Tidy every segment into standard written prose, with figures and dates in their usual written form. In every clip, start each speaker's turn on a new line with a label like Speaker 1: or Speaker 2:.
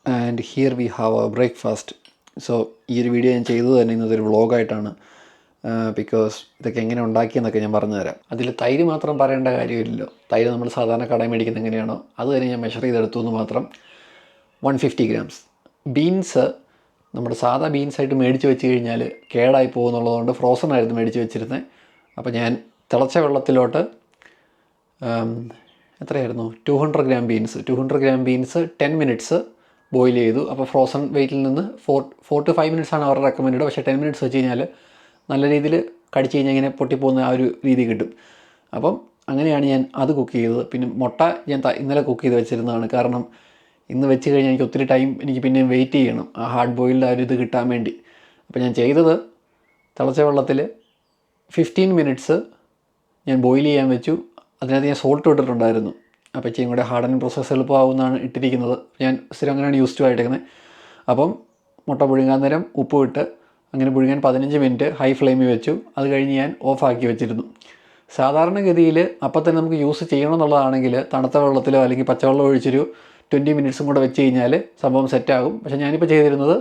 Speaker 1: And here we have A breakfast. So ഈ ഒരു video ഞാൻ ചെയ്തത് തന്നെ ഇന്നതൊരു വ്ളോഗായിട്ടാണ്. ബിക്കോസ് ഇതൊക്കെ എങ്ങനെ ഉണ്ടാക്കിയെന്നൊക്കെ ഞാൻ പറഞ്ഞുതരാം. അതിൽ തൈര് മാത്രം പറയേണ്ട കാര്യമില്ലല്ലോ. തൈര് നമ്മൾ സാധാരണ കടയിൽ മേടിക്കുന്നത് എങ്ങനെയാണോ അത് തന്നെ ഞാൻ മെഷർ ചെയ്തെടുത്തു എന്ന് മാത്രം. 150 grams. ബീൻസ് നമ്മുടെ സാധാ ബീൻസായിട്ട് മേടിച്ച് വെച്ച് കഴിഞ്ഞാൽ കേടായി പോകുന്നുള്ളതുകൊണ്ട് ഫ്രോസൺ ആയിരുന്നു മേടിച്ച് വെച്ചിരുന്നത്. അപ്പോൾ ഞാൻ തിളച്ച വെള്ളത്തിലോട്ട് എത്രയായിരുന്നു 200 gram ബീൻസ് 10 minutes ബോയിൽ ചെയ്തു. അപ്പോൾ ഫ്രോസൺ വെയിറ്റിൽ നിന്ന് 4 to 5 minutes ആണ് അവരുടെ റെക്കമെൻഡ്. പക്ഷേ 10 minutes വെച്ച് കഴിഞ്ഞാൽ നല്ല രീതിയിൽ കടിച്ച് കഴിഞ്ഞാൽ ഇങ്ങനെ പൊട്ടിപ്പോകുന്ന ആ ഒരു രീതി കിട്ടും. അപ്പം അങ്ങനെയാണ് ഞാൻ അത് കുക്ക് ചെയ്തത്. പിന്നെ മുട്ട ഞാൻ ഇന്നലെ കുക്ക് ചെയ്ത് വെച്ചിരുന്നതാണ്. കാരണം ഇന്ന് വെച്ച് കഴിഞ്ഞാൽ എനിക്ക് ഒത്തിരി ടൈം എനിക്ക് പിന്നെയും വെയിറ്റ് ചെയ്യണം ആ ഹാർഡ് ബോയിൽഡ് ആ ഒരു ഇത് കിട്ടാൻ വേണ്ടി. അപ്പോൾ ഞാൻ ചെയ്തത് തിളച്ച വെള്ളത്തിൽ 15 minutes ഞാൻ ബോയിൽ ചെയ്യാൻ വെച്ചു. അതിനകത്ത് ഞാൻ സോൾട്ട് ഇട്ടിട്ടുണ്ടായിരുന്നു. അപ്പോൾ ഇച്ചിരി കൂടെ ഹാർഡൻ പ്രോസസ്സ് എളുപ്പമാവുമെന്നാണ് ഇട്ടിരിക്കുന്നത്. ഞാൻ സ്ഥിരം അങ്ങനെയാണ് യൂസ് ടു ആയിട്ടിരിക്കുന്നത്. അപ്പം മുട്ട പുഴുങ്ങാൻ നേരം ഉപ്പ് ഇട്ട് അങ്ങനെ പുഴുങ്ങാൻ 15 minutes ഹൈ ഫ്ലെയിമിൽ വെച്ചു. അത് കഴിഞ്ഞ് ഞാൻ ഓഫാക്കി വെച്ചിരുന്നു. സാധാരണഗതിയിൽ അപ്പം തന്നെ നമുക്ക് യൂസ് ചെയ്യണമെന്നുള്ളതാണെങ്കിൽ തണുത്ത വെള്ളത്തിലോ അല്ലെങ്കിൽ പച്ചവെള്ളം ഒഴിച്ചൊരു 20 minutes കൂടെ വെച്ച് കഴിഞ്ഞാൽ സംഭവം സെറ്റാകും. പക്ഷേ ഞാനിപ്പോൾ ചെയ്തിരുന്നത്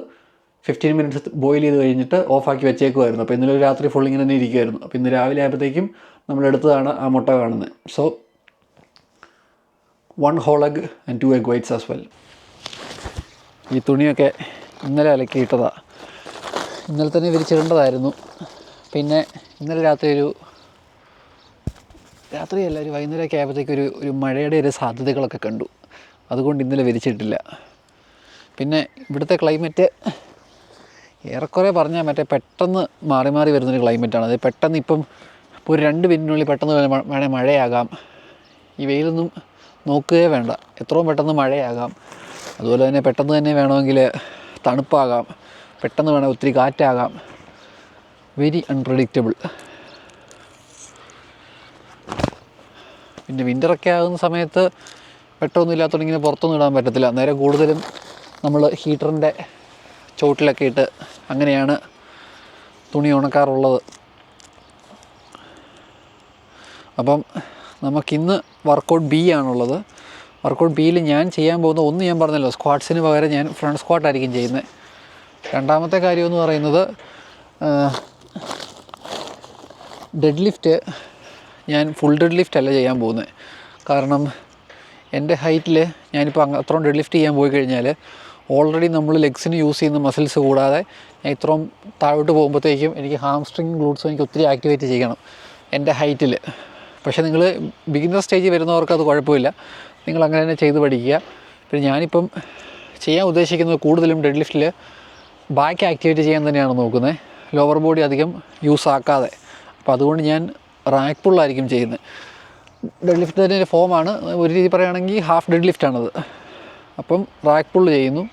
Speaker 1: 15 minutes ബോയിൽ ചെയ്ത് കഴിഞ്ഞിട്ട് ഓഫാക്കി വെച്ചേക്കുമായിരുന്നു. അപ്പോൾ ഇന്നലെ രാത്രി ഫുൾ ഇങ്ങനെ തന്നെ ഇരിക്കുമായിരുന്നു. അപ്പോൾ ഇന്ന് രാവിലെ ആയപ്പോഴത്തേക്കും നമ്മളെടുത്തതാണ് ആ മുട്ട കാണുന്നത്. So 1 whole egg and 2 egg whites as well. ഈ തുണിയൊക്കെ ഇന്നലെ അലക്കിയിട്ടതാണ്. ഇന്നലെ തന്നെ വിരിച്ചിടേണ്ടതായിരുന്നു. പിന്നെ ഇന്നലെ രാത്രിയല്ല ഒരു വൈകുന്നേരമൊക്കെ ആയപ്പോഴത്തേക്ക് ഒരു മഴയുടെ ഒരു സാധ്യതകളൊക്കെ കണ്ടു. അതുകൊണ്ട് ഇന്നലെ വിരിച്ചിട്ടില്ല. പിന്നെ ഇവിടുത്തെ ക്ലൈമറ്റ് ഏറെക്കുറെ പറഞ്ഞാൽ പെട്ടെന്ന് മാറി മാറി വരുന്നൊരു ക്ലൈമറ്റാണ്. അത് പെട്ടെന്ന് ഇപ്പം ഇപ്പോൾ ഒരു 2 മിനിറ്റിനുള്ളിൽ പെട്ടെന്ന് വേണേൽ മഴയാകാം. ഈ വെയിലൊന്നും നോക്കുകയേ വേണ്ട, എത്രയും പെട്ടെന്ന് മഴയാകാം. അതുപോലെ തന്നെ പെട്ടെന്ന് തന്നെ വേണമെങ്കിൽ തണുപ്പാകാം, പെട്ടെന്ന് വേണമെങ്കിൽ ഒത്തിരി കാറ്റാകാം. Very unpredictable. പിന്നെ വിൻ്ററൊക്കെ ആകുന്ന സമയത്ത് വെട്ടമൊന്നും ഇല്ലാത്തതുകൊണ്ട് ഇങ്ങനെ പുറത്തൊന്നും ഇടാൻ പറ്റത്തില്ല. നേരെ കൂടുതലും നമ്മൾ ഹീറ്ററിൻ്റെ ചോട്ടിലൊക്കെ ഇട്ട് അങ്ങനെയാണ് തുണി ഉണക്കാറുള്ളത്. അപ്പം നമുക്കിന്ന് വർക്കൗട്ട് ബി ആണുള്ളത്. വർക്കൗട്ട് ബിയിൽ ഞാൻ ചെയ്യാൻ പോകുന്ന ഒന്ന് ഞാൻ പറഞ്ഞല്ലോ, സ്ക്വാട്സിന് പകരം ഞാൻ ഫ്രണ്ട് സ്ക്വാട്ടായിരിക്കും ചെയ്യുന്നത്. രണ്ടാമത്തെ കാര്യമെന്ന് പറയുന്നത് ഡെഡ് ലിഫ്റ്റ്. ഞാൻ ഫുൾ ഡെഡ് ലിഫ്റ്റ് അല്ല ചെയ്യാൻ പോകുന്നത്. കാരണം എൻ്റെ ഹൈറ്റിൽ ഞാനിപ്പോൾ അത്രയും ഡെഡ് ലിഫ്റ്റ് ചെയ്യാൻ പോയി കഴിഞ്ഞാൽ ഓൾറെഡി നമ്മൾ ലെഗ്സിന് യൂസ് ചെയ്യുന്ന മസിൽസ് കൂടാതെ ഞാൻ ഇത്രയും താഴോട്ട് പോകുമ്പോഴത്തേക്കും എനിക്ക് ഹാംസ്ട്രിങ് ഗ്ലൂട്ട്സും എനിക്ക് ഒത്തിരി ആക്ടിവേറ്റ് ചെയ്യണം എൻ്റെ ഹൈറ്റിൽ. പക്ഷേ നിങ്ങൾ ബിഗിനർ സ്റ്റേജിൽ വരുന്നവർക്ക് അത് കുഴപ്പമില്ല, നിങ്ങൾ അങ്ങനെ തന്നെ ചെയ്ത് പഠിക്കുക. പിന്നെ ഞാനിപ്പം ചെയ്യാൻ ഉദ്ദേശിക്കുന്നത് കൂടുതലും ഡെഡ് ലിഫ്റ്റിൽ ബാക്ക് ആക്ടിവേറ്റ് ചെയ്യാൻ തന്നെയാണ് നോക്കുന്നത്, ലോവർ ബോഡി അധികം യൂസ് ആക്കാതെ. അപ്പോൾ അതുകൊണ്ട് ഞാൻ റാക്ക് പുള്ളായിരിക്കും ചെയ്യുന്നത്. ഡെഡ് ലിഫ്റ്റ് തന്നെ ഫോമാണ്, ഒരു രീതി പറയുകയാണെങ്കിൽ ഹാഫ് ഡെഡ് ലിഫ്റ്റാണത്. അപ്പം റാക്ക് പുള്ള് ചെയ്യുന്നു.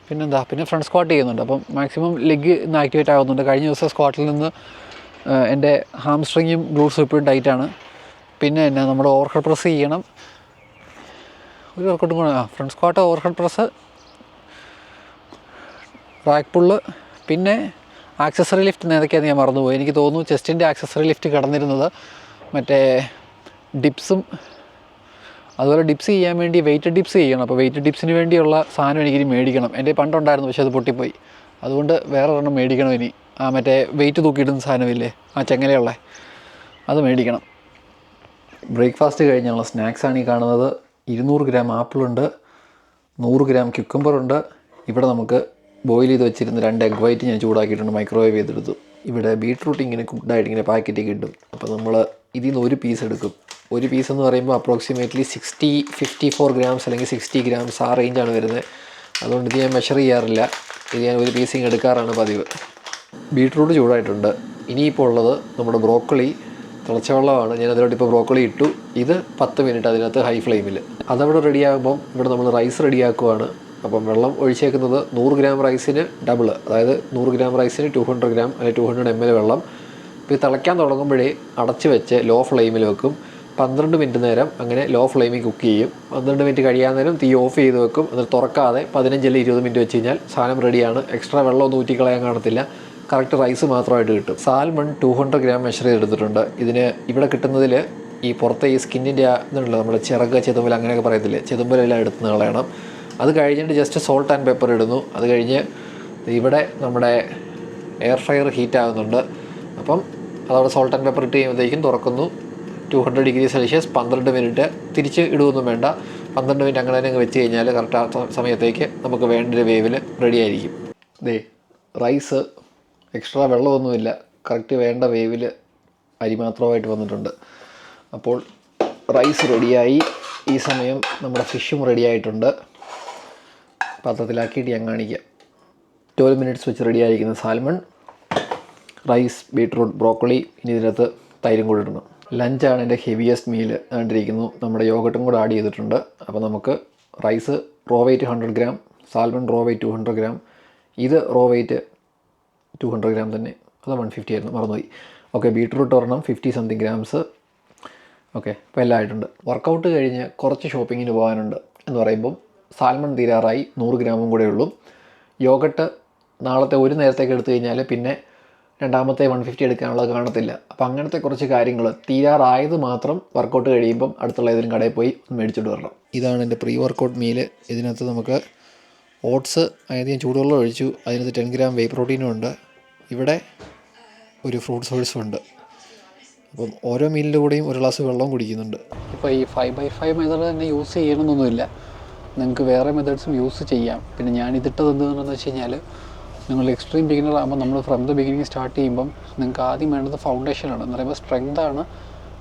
Speaker 1: പിന്നെന്താ ഫ്രണ്ട് സ്ക്വാട്ട് ചെയ്യുന്നുണ്ട്. അപ്പം മാക്സിമം ലെഗ് ഇന്ന് ആക്ടിവേറ്റ് ആകുന്നുണ്ട്. കഴിഞ്ഞ ദിവസം സ്ക്വാട്ടിൽ നിന്ന് എൻ്റെ ഹാംസ്ട്രിങ്ങും ഗ്ലൂട്ട്സും ഇപ്പോഴും ടൈറ്റാണ്. പിന്നെ എന്നാ നമ്മൾ ഓവർഹെഡ് പ്രസ് ചെയ്യണം. ഒരു വർക്കൗട്ടും കൂടെ, front squat, overhead press, rack pull, പിന്നെ ആക്സസറി ലിഫ്റ്റ് ഏതൊക്കെയാണെന്ന് ഞാൻ മറന്നുപോയി. എനിക്ക് തോന്നുന്നു ചെസ്റ്റിൻ്റെ ആക്സസറി ലിഫ്റ്റ് കടന്നിരുന്നത് മറ്റേ ഡിപ്സും, അതുപോലെ ഡിപ്സ് ചെയ്യാൻ വേണ്ടി വെയിറ്റ് ഡിപ്സ് ചെയ്യണം. അപ്പോൾ വെയിറ്റ് ഡിപ്സിന് വേണ്ടിയുള്ള സാധനം എനിക്കിനി മേടിക്കണം. എൻ്റെ പണ്ടുണ്ടായിരുന്നു, പക്ഷേ അത് പൊട്ടിപ്പോയി. അതുകൊണ്ട് വേറെ ഒരെണ്ണം മേടിക്കണം ഇനി. മറ്റേ വെയിറ്റ് തൂക്കിയിടുന്ന സാധനമില്ലേ, ആ ചെങ്ങലയുള്ള, അത് മേടിക്കണം. ബ്രേക്ക്ഫാസ്റ്റ് കഴിഞ്ഞുള്ള സ്നാക്സാണ് ഈ കാണുന്നത്. 200 gram ആപ്പിളുണ്ട്, 100 gram ക്യുക്കമ്പറുണ്ട്. ഇവിടെ നമുക്ക് ബോയിൽ ചെയ്ത് വെച്ചിരുന്ന 2 egg white ഞാൻ ചൂടാക്കിയിട്ടുണ്ട്, മൈക്രോവേവ് ചെയ്തെടുത്തു. ഇവിടെ ബീട്രൂട്ട് ഇങ്ങനെ കുക്ക്ഡായിട്ട് ഇങ്ങനെ പാക്കറ്റിൽ കിട്ടും. അപ്പോൾ നമ്മൾ ഇതിൽ നിന്ന് ഒരു പീസ് എടുക്കും. ഒരു പീസ് എന്ന് പറയുമ്പോൾ അപ്രോക്സിമേറ്റ്ലി 54 grams അല്ലെങ്കിൽ 60 grams ആ റേഞ്ചാണ് വരുന്നത്. അതുകൊണ്ട് ഇത് ഞാൻ മെഷർ ചെയ്യാറില്ല, ഇത് ഞാൻ ഒരു പീസിങ് എടുക്കാറാണ് പതിവ്. ബീട്രൂട്ട് ചൂടായിട്ടുണ്ട്. ഇനിയിപ്പോൾ ഉള്ളത് നമ്മുടെ ബ്രോക്കോളി. തിളച്ച വെള്ളമാണ്, ഞാൻ അതിലോട്ട് ഇപ്പോൾ ബ്രോക്കോളി ഇട്ടു. ഇത് 10 minutes അതിനകത്ത് ഹൈ ഫ്ലെയിമിൽ. അതവിടെ റെഡിയാകുമ്പം ഇവിടെ നമ്മൾ റൈസ് റെഡിയാക്കുവാണ്. അപ്പം വെള്ളം ഒഴിച്ചേക്കുന്നത് 100 gram റൈസിന് ഡബിൾ, അതായത് 100 gram റൈസിന് 200 gram അല്ലെങ്കിൽ 200 ml വെള്ളം. ഇപ്പോൾ തിളയ്ക്കാൻ തുടങ്ങുമ്പോഴേ അടച്ച് വെച്ച് ലോ ഫ്ലെയിമിൽ വെക്കും. 12 minutes നേരം അങ്ങനെ ലോ ഫ്ലെയിമിൽ കുക്ക് ചെയ്യും. 12 minutes കഴിയാൻ നേരം തീ ഓഫ് ചെയ്ത് വെക്കും. എന്നിട്ട് തുറക്കാതെ 15 അല്ലെങ്കിൽ 20 minutes വെച്ച് കഴിഞ്ഞാൽ സാധനം റെഡിയാണ്. എക്സ്ട്രാ വെള്ളമൊന്നും ഊറ്റിക്കളയാൻ കാണത്തില്ല, കറക്റ്റ് റൈസ് മാത്രമായിട്ട് കിട്ടും. സാൽമൺ 200 gram മെഷർ ചെയ്തെടുത്തിട്ടുണ്ട്. ഇതിന് ഇവിടെ കിട്ടുന്നതിൽ ഈ പുറത്തെ ഈ സ്കിന്നിൻ്റെ ഇതുണ്ടല്ലോ, നമ്മൾ ചിറക്, ചെതുമ്പൽ അങ്ങനെയൊക്കെ പറയത്തില്ലേ, ചെതുമ്പലെല്ലാം എടുത്ത് കളയണം. അത് കഴിഞ്ഞിട്ട് ജസ്റ്റ് സോൾട്ട് ആൻഡ് പെപ്പർ ഇടുന്നു. അത് കഴിഞ്ഞ് ഇവിടെ നമ്മുടെ എയർ ഫ്രയർ ഹീറ്റ് ആകുന്നുണ്ട്. അപ്പം അതവിടെ സോൾട്ട് ആൻഡ് പെപ്പർ ഇട്ട് കഴിയുമ്പോഴത്തേക്കും തുറക്കുന്നു. 200 ഡിഗ്രി സെൽഷ്യസ് 12 മിനിറ്റ്. തിരിച്ച് ഇടുകയൊന്നും വേണ്ട, 12 മിനിറ്റ് അങ്ങനെ തന്നെ വെച്ച് കഴിഞ്ഞാൽ കറക്റ്റ് ആ സമയത്തേക്ക് നമുക്ക് വേണ്ട വേവിൽ റെഡി ആയിരിക്കും. റൈസ് എക്സ്ട്രാ വെള്ളമൊന്നുമില്ല, കറക്റ്റ് വേണ്ട വേവിൽ അരി മാത്രമായിട്ട് വന്നിട്ടുണ്ട്. അപ്പോൾ റൈസ് റെഡിയായി. ഈ സമയം നമ്മുടെ ഫിഷും റെഡിയായിട്ടുണ്ട്. പാത്രത്തിലാക്കിയിട്ട് ഞാൻ കാണിക്കാം. 12 മിനിറ്റ്സ് വെച്ച് റെഡിയായിരിക്കുന്ന സാൽമൺ, റൈസ്, ബീട്രൂട്ട്, ബ്രോക്കോളി. ഇനി ഇതിനകത്ത് തൈരും കൂടി ഇടണം. ലഞ്ചാണ് എൻ്റെ ഹെവിയസ്റ്റ് മീല് കണ്ടിരിക്കുന്നു. നമ്മുടെ യോഗട്ടും കൂടെ ആഡ് ചെയ്തിട്ടുണ്ട്. അപ്പോൾ നമുക്ക് rice raw weight 100 gram, salmon raw weight 200 gram, ഇത് റോ വെയ്റ്റ് 200 ഗ്രാം തന്നെ, അത് 150 ആയിരുന്നു, മറന്നുപോയി. ഓക്കെ, ബീട്രൂട്ട് ഒരെണ്ണം 50 സംതിങ് ഗ്രാംസ്. ഓക്കെ, അപ്പോൾ എല്ലാം ആയിട്ടുണ്ട്. വർക്കൗട്ട് കഴിഞ്ഞ് കുറച്ച് ഷോപ്പിങ്ങിന് പോകാനുണ്ട് എന്ന് പറയുമ്പം സാൽമൺ തീരാറായി, 100 ഗ്രാമും കൂടെ ഉള്ളൂ. യോഗട്ട് നാളത്തെ ഒരു നേരത്തേക്ക് എടുത്തു കഴിഞ്ഞാൽ പിന്നെ രണ്ടാമത്തെ 150 എടുക്കാനുള്ളത് കാണത്തില്ല. അപ്പോൾ അങ്ങനത്തെ കുറച്ച് കാര്യങ്ങൾ തീരാറായത് മാത്രം വർക്കൗട്ട് കഴിയുമ്പം അടുത്തുള്ള ഏതെങ്കിലും കടയിൽ പോയി മേടിച്ചിട്ട് വരണം. ഇതാണ് എൻ്റെ പ്രീ വർക്കൗട്ട് മീല്. ഇതിനകത്ത് നമുക്ക് ഓട്സ്, ആദ്യം ചൂടുവെള്ളം ഒഴിച്ചു, അതിനകത്ത് 10 ഗ്രാം വേ പ്രോട്ടീനും ഉണ്ട്. ഇവിടെ ഒരു ഫ്രൂട്ട് സോഴ്സും ഉണ്ട്. അപ്പം ഓരോ മീലിൻ്റെ കൂടെയും ഒരു ഗ്ലാസ് വെള്ളം കുടിക്കുന്നുണ്ട്. ഇപ്പോൾ ഈ 5x5 മെത്തേഡ് തന്നെ യൂസ് ചെയ്യണമെന്നൊന്നുമില്ല, നിങ്ങൾക്ക് വേറെ മെത്തേഡ്സും യൂസ് ചെയ്യാം. പിന്നെ ഞാൻ ഇതിട്ടത് എന്താണെന്ന് വെച്ച് കഴിഞ്ഞാൽ, നിങ്ങൾ എക്സ്ട്രീം ബിഗിനർ ആകുമ്പോൾ നമ്മൾ ഫ്രം ദ ബിഗിനിങ് സ്റ്റാർട്ട് ചെയ്യുമ്പം നിങ്ങൾക്ക് ആദ്യം വേണ്ടത് ഫൗണ്ടേഷനാണ്. എന്ന് പറയുമ്പോൾ സ്ട്രെങ്താണ്,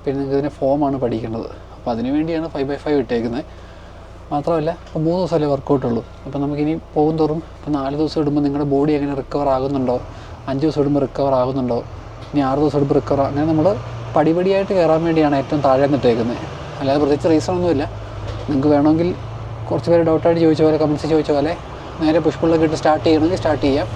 Speaker 1: പിന്നെ നിങ്ങൾക്ക് ഇതിൻ്റെ ഫോമാണ് പഠിക്കേണ്ടത്. അപ്പോൾ അതിന് വേണ്ടിയാണ് 5x5 ഇട്ടേക്കുന്നത്. മാത്രമല്ല ഇപ്പോൾ 3 ദിവസമല്ലേ വർക്കൗട്ടുള്ളൂ. അപ്പോൾ നമുക്കിനി പോകും തോറും ഇപ്പോൾ 4 ദിവസം ഇടുമ്പോൾ നിങ്ങളുടെ ബോഡി എങ്ങനെ റിക്കവർ ആകുന്നുണ്ടോ, 5 ദിവസം ഇടുമ്പോൾ റിക്കവർ ആകുന്നുണ്ടോ, ഇനി 6 ദിവസം ഇടുമ്പോൾ റിക്കവർ, അങ്ങനെ നമ്മൾ പടിപടിയായിട്ട് കയറാൻ വേണ്ടിയാണ് ഏറ്റവും താഴെ നിന്നിട്ടേക്കുന്നത്. അല്ലാതെ പ്രത്യേകിച്ച് റീസണൊന്നുമില്ല. നിങ്ങൾക്ക് വേണമെങ്കിൽ കുറച്ച് പേര് ഡൗട്ടായിട്ട് ചോദിച്ച പോലെ, കമൻസ് ചോദിച്ച പോലെ നേരെ പുഷ്പുള്ളൊക്കെ ഇട്ട് സ്റ്റാർട്ട് ചെയ്യണമെങ്കിൽ സ്റ്റാർട്ട് ചെയ്യാം.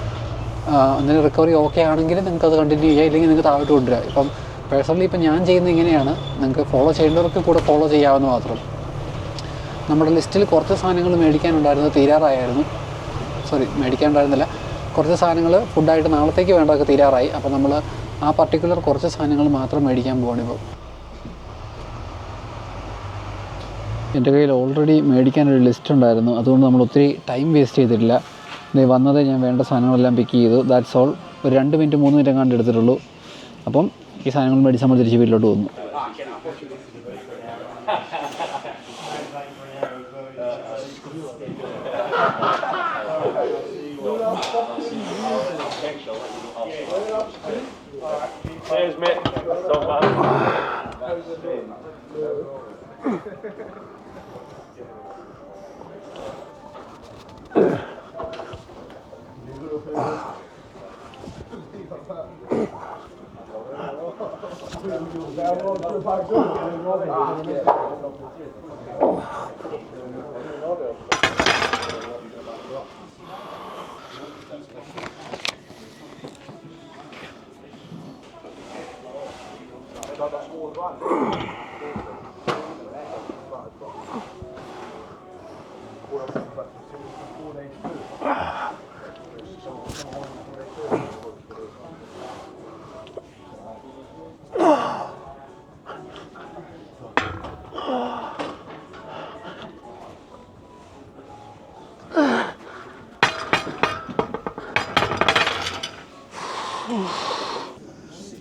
Speaker 1: അതിന് റിക്കവറി ഓക്കെ ആണെങ്കിൽ നിങ്ങൾക്ക് അത് കണ്ടിന്യൂ ചെയ്യാം, ഇല്ലെങ്കിൽ നിങ്ങൾക്ക് താഴോട്ട് കൊണ്ടുവരാം. ഇപ്പം പേഴ്സണലി ഇപ്പം ഞാൻ ചെയ്യുന്നത് ഇങ്ങനെയാണ്. നിങ്ങൾക്ക് ഫോളോ ചെയ്യേണ്ടവർക്ക് കൂടെ ഫോളോ ചെയ്യാവുന്ന മാത്രം. നമ്മുടെ ലിസ്റ്റിൽ കുറച്ച് സാധനങ്ങൾ മേടിക്കാനുണ്ടായിരുന്നത് തീരാറായിരുന്നു. മേടിക്കാനുണ്ടായിരുന്നില്ല, കുറച്ച് സാധനങ്ങൾ ഫുഡായിട്ട് നാളത്തേക്ക് വേണ്ടതൊക്കെ തീരാറായി. അപ്പോൾ നമ്മൾ ആ പർട്ടിക്കുലർ കുറച്ച് സാധനങ്ങൾ മാത്രം മേടിക്കാൻ പോവാണ് ഇപ്പോൾ. എൻ്റെ കയ്യിൽ ഓൾറെഡി മേടിക്കാനൊരു ലിസ്റ്റ് ഉണ്ടായിരുന്നു, അതുകൊണ്ട് നമ്മൾ ഒത്തിരി ടൈം വേസ്റ്റ് ചെയ്തിട്ടില്ല. വന്നതേ ഞാൻ വേണ്ട സാധനങ്ങളെല്ലാം പിക്ക് ചെയ്തു. That's all. ഒരു 2 മിനിറ്റ് 3 മിനിറ്റ് എങ്ങാണ്ട് എടുത്തിട്ടുള്ളൂ. അപ്പം ഈ സാധനങ്ങൾ മേടിച്ച് നമ്മൾ തിരിച്ച് വീട്ടിലോട്ട് പോകുന്നു.
Speaker 2: Cheers, mate. So far.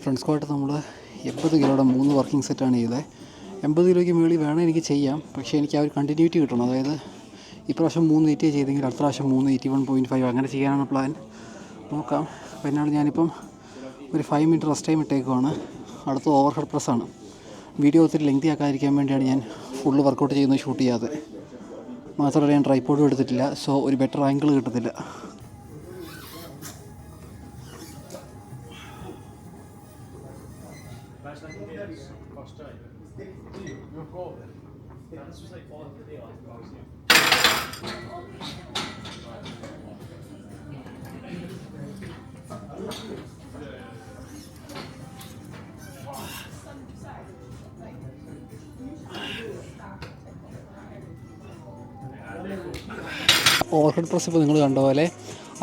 Speaker 1: Front squat നമ്മൾ 80 കിലോയുടെ 3 വർക്കിംഗ് സെറ്റാണ് ചെയ്തത്. 80 കിലോയ്ക്ക് മുകളിൽ വേണം എനിക്ക് ചെയ്യാം, പക്ഷേ എനിക്ക് ആ ഒരു കണ്ടിന്യൂറ്റി കിട്ടണം. അതായത് ഇപ്രാവശ്യം 380 ചെയ്തെങ്കിൽ അടുത്ത പ്രാവശ്യം 381.5 അങ്ങനെ ചെയ്യാനാണ് പ്ലാൻ. നോക്കാം. പിന്നാണ് ഞാനിപ്പം ഒരു 5 മിനിറ്റ് റെസ്റ്റ് ടൈം ഇട്ടേക്കുവാണ്. അടുത്ത ഓവർ ഹെഡ് പ്രസ്സാണ്. വീഡിയോ ഒത്തിരി ലെങ്തി ആക്കാതിരിക്കാൻ വേണ്ടിയാണ് ഞാൻ ഫുള്ള് വർക്കൗട്ട് ചെയ്യുന്നത് ഷൂട്ട് ചെയ്യാതെ. മാത്രമല്ല ഞാൻ ട്രൈപോഡും എടുത്തിട്ടില്ല, സോ ഒരു ബെറ്റർ ആംഗിൾ കിട്ടത്തില്ല. ഓവർ ഹെഡ് പ്രസ് ഇപ്പോൾ നിങ്ങൾ കണ്ട പോലെ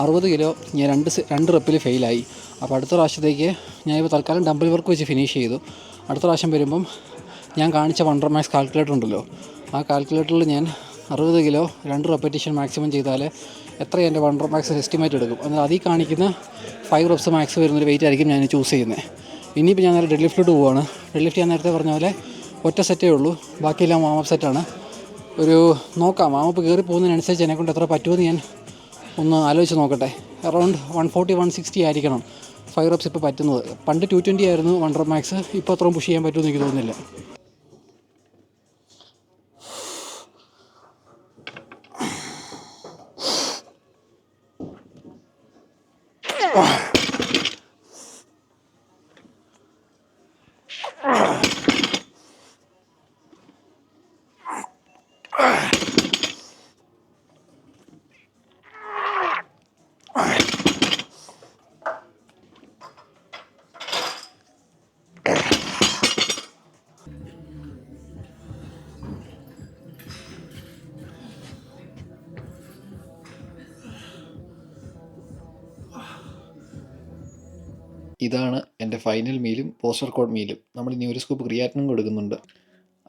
Speaker 1: 60 കിലോ ഞാൻ രണ്ട് റെപ്പിൽ ഫെയിലായി. അപ്പോൾ അടുത്ത പ്രാവശ്യത്തേക്ക് ഞാനിപ്പോൾ തൽക്കാലം ഡംബിൾ വർക്ക് വെച്ച് ഫിനിഷ് ചെയ്തു. അടുത്ത പ്രാവശ്യം വരുമ്പം
Speaker 3: ഞാൻ കാണിച്ച വണ്ടർ മാക്സ് കാൽക്കുലേറ്റർ ഉണ്ടല്ലോ, ആ കാൽക്കുലേറ്ററിൽ ഞാൻ 60 കിലോ 2 റെപ്പറ്റീഷൻ മാക്സിമം ചെയ്താൽ എത്ര എൻ്റെ വണ്ടർ മാക്സ് എസ്റ്റിമേറ്റ് എടുക്കും. എന്നാൽ അതിൽ കാണിക്കുന്ന 5 റെപ്സ് മാക്സ് വരുന്നൊരു വെയിറ്റ് ആയിരിക്കും ഞാൻ ചൂസ് ചെയ്യുന്നത്. ഇനിയിപ്പോൾ ഞാൻ നേരെ ഡെഡ് ലിഫ്റ്റിലോട്ട് പോവുകയാണ്. ഡെഡ് ലിഫ്റ്റ് ഞാൻ നേരത്തെ പറഞ്ഞ പോലെ ഒറ്റ സെറ്റേ ഉള്ളൂ, ബാക്കിയെല്ലാം വാമപ്പ് സെറ്റാണ്. ഒരു നോക്കാം, വാമപ്പ് കയറി പോകുന്നതിനനുസരിച്ച് എന്നെക്കൊണ്ട് എത്ര പറ്റുമെന്ന് ഞാൻ ഒന്ന് ആലോചിച്ച് നോക്കട്ടെ. അറൗണ്ട് 140 160 ആയിരിക്കണം 5 റെപ്സ് ഇപ്പോൾ പറ്റുന്നത്. പണ്ട് 220 ആയിരുന്നു വണ്ടർ മാക്സ്, ഇപ്പോൾ അത്രയും പുഷ് ചെയ്യാൻ പറ്റുമെന്ന് എനിക്ക് തോന്നുന്നില്ല.
Speaker 1: ഇതാണ് എൻ്റെ ഫൈനൽ മീലും പോസ്റ്റ് വർക്കൗട്ട് മീലും. നമ്മൾ ഇനി ഒരു സ്കൂപ്പ് ക്രിയാറ്റിനും കൊടുക്കുന്നുണ്ട്.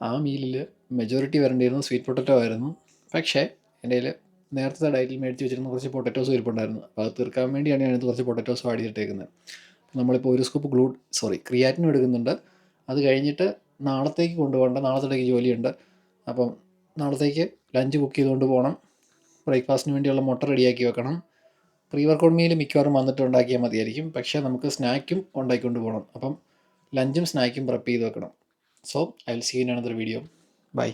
Speaker 1: ആ മീലിൽ മെജോറിറ്റി വരേണ്ടിയിരുന്നത് സ്വീറ്റ് പൊട്ടറ്റോ ആയിരുന്നു. പക്ഷേ എൻ്റെ കയ്യിൽ നേരത്തെ ഡയറ്റിൽ മേടിച്ച് വെച്ചിരുന്ന കുറച്ച് പൊട്ടറ്റോസ് ഇരിപ്പുണ്ടായിരുന്നു. അപ്പോൾ അത് തീർക്കാൻ വേണ്ടിയാണ് ഞാനിത് കുറച്ച് പൊട്ടറ്റോസ് ആഡ് ചെയ്തിട്ടേക്കുന്നത്. നമ്മളിപ്പോൾ ഒരു സ്കൂപ്പ് ക്രിയാറ്റിനും എടുക്കുന്നുണ്ട്. അത് കഴിഞ്ഞിട്ട് നാളത്തേക്ക് കൊണ്ടുപോകേണ്ട, നാളത്തേക്ക് ജോലിയുണ്ട്. അപ്പം നാളത്തേക്ക് ലഞ്ച് കുക്ക് ചെയ്തുകൊണ്ട് പോകണം. ബ്രേക്ക്ഫാസ്റ്റിന് വേണ്ടിയുള്ള മുട്ട റെഡിയാക്കി വെക്കണം. പ്രീ വർക്കൗട്ട് മീൽ മിക്കവാറും വന്നിട്ട് ഉണ്ടാക്കിയാൽ മതിയായിരിക്കും. പക്ഷേ നമുക്ക് സ്നാക്കും ഉണ്ടാക്കിക്കൊണ്ട് പോകണം. അപ്പം ലഞ്ചും സ്നാക്കും പ്രെപ്പ് ചെയ്ത് വെക്കണം. So I will see in another video. By.